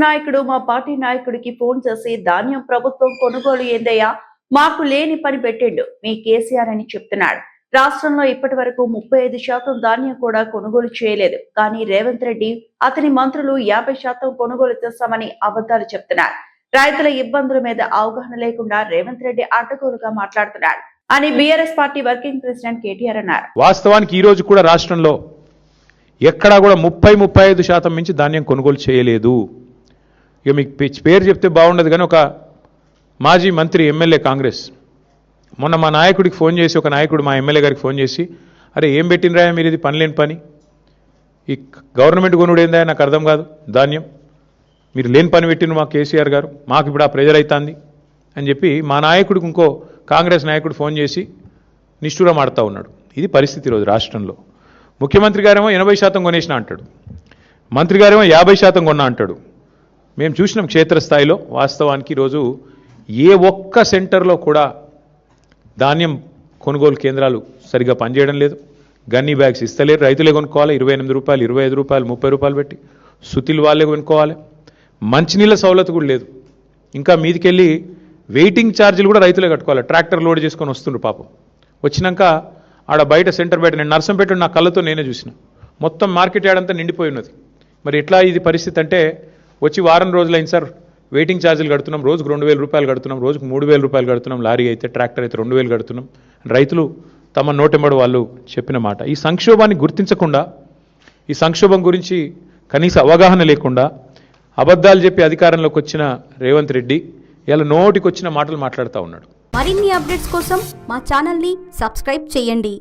నాయకుడు మా పార్టీ నాయకుడికి ఫోన్ చేసి ధాన్యం ప్రభుత్వం కొనుగోలు ఏందయ్యా, మాకు లేని పని పెట్టిండు మీ కేసీఆర్ అని చెప్తున్నాడు. రాష్ట్రంలో ఇప్పటి వరకు 35% ధాన్యం కూడా కొనుగోలు చేయలేదు. కానీ రేవంత్ రెడ్డి అతని మంత్రులు 50% కొనుగోలు చేస్తామని అబద్ధాలు చెప్తున్నారు. రైతుల ఇబ్బందుల మీద అవగాహన లేకుండా రేవంత్ రెడ్డి అడ్డగోలుగా మాట్లాడుతున్నాడు అని BRS party working president KTR అన్నారు. వాస్తవానికి ఈ రోజు కూడా రాష్ట్రంలో ఎక్కడా కూడా 30-35% మించి ధాన్యం కొనుగోలు చేయలేదు. ఇక మీకు పేరు చెప్తే బాగుండదు కానీ ఒక మాజీ మంత్రి ఎమ్మెల్యే కాంగ్రెస్ మొన్న మా నాయకుడికి ఫోన్ చేసి, ఒక నాయకుడు మా ఎమ్మెల్యే గారికి ఫోన్ చేసి, అరే ఏం పెట్టినరా మీరు, ఇది పని లేని పని, ఈ గవర్నమెంట్ కొనుడు ఏందా నాకు అర్థం కాదు, ధాన్యం మీరు లేని పని పెట్టిన మా కేసీఆర్ గారు, మాకు ఇప్పుడు ఆ ప్రెజర్ అవుతుంది అని చెప్పి మా నాయకుడికి ఇంకో కాంగ్రెస్ నాయకుడు ఫోన్ చేసి నిష్ఠూరం ఆడుతూ ఉన్నాడు. ఇది పరిస్థితి ఈరోజు రాష్ట్రంలో. ముఖ్యమంత్రి గారేమో 80% కొనేసిన అంటాడు, మంత్రి గారేమో 50% కొన్నా అంటాడు. మేము చూసినాం క్షేత్రస్థాయిలో. వాస్తవానికి ఈరోజు ఏ ఒక్క సెంటర్లో కూడా ధాన్యం కొనుగోలు కేంద్రాలు సరిగ్గా పనిచేయడం లేదు. గన్నీ బ్యాగ్స్ ఇస్తలేరు, రైతులే కొనుక్కోవాలి. 28 రూపాయలు, 25 రూపాయలు, 30 రూపాయలు పెట్టి సుతిలు వాళ్ళే కొనుక్కోవాలి. మంచినీళ్ళ సౌలత్ కూడా లేదు. ఇంకా మీదికెళ్ళి వెయిటింగ్ ఛార్జీలు కూడా రైతులే కట్టుకోవాలి. ట్రాక్టర్ లోడ్ చేసుకొని వస్తుండ్రు పాపం. వచ్చినాక ఆడ బయట సెంటర్ బయట నేను నర్సంపేట నా కళ్ళతో నేనే చూసిన, మొత్తం మార్కెట్ యార్డ్ అంతా నిండిపోయి ఉన్నది. మరి ఎట్లా ఇది పరిస్థితి అంటే, వచ్చి వారం రోజులైంది సార్, వెయిటింగ్ ఛార్జీలు కడుతున్నాం, రోజుకు 2000 రూపాయలు కడుతున్నాం, రోజుకు 3000 రూపాయలు కడుతున్నాం, లారీ అయితే ట్రాక్టర్ అయితే 2000 కడుతున్నాం. రైతులు తమ నోటెంబడి వాళ్ళు చెప్పిన మాట. ఈ సంక్షోభాన్ని గుర్తించకుండా, ఈ సంక్షోభం గురించి కనీస అవగాహన లేకుండా అబద్ధాలు చెప్పి అధికారంలోకి వచ్చిన రేవంత్ రెడ్డి ఇలా నోటికి వచ్చిన మాటలు మాట్లాడుతూ ఉన్నాడు. మరిన్ని అప్డేట్స్ కోసం మా ఛానల్ని సబ్స్క్రైబ్ చేయండి.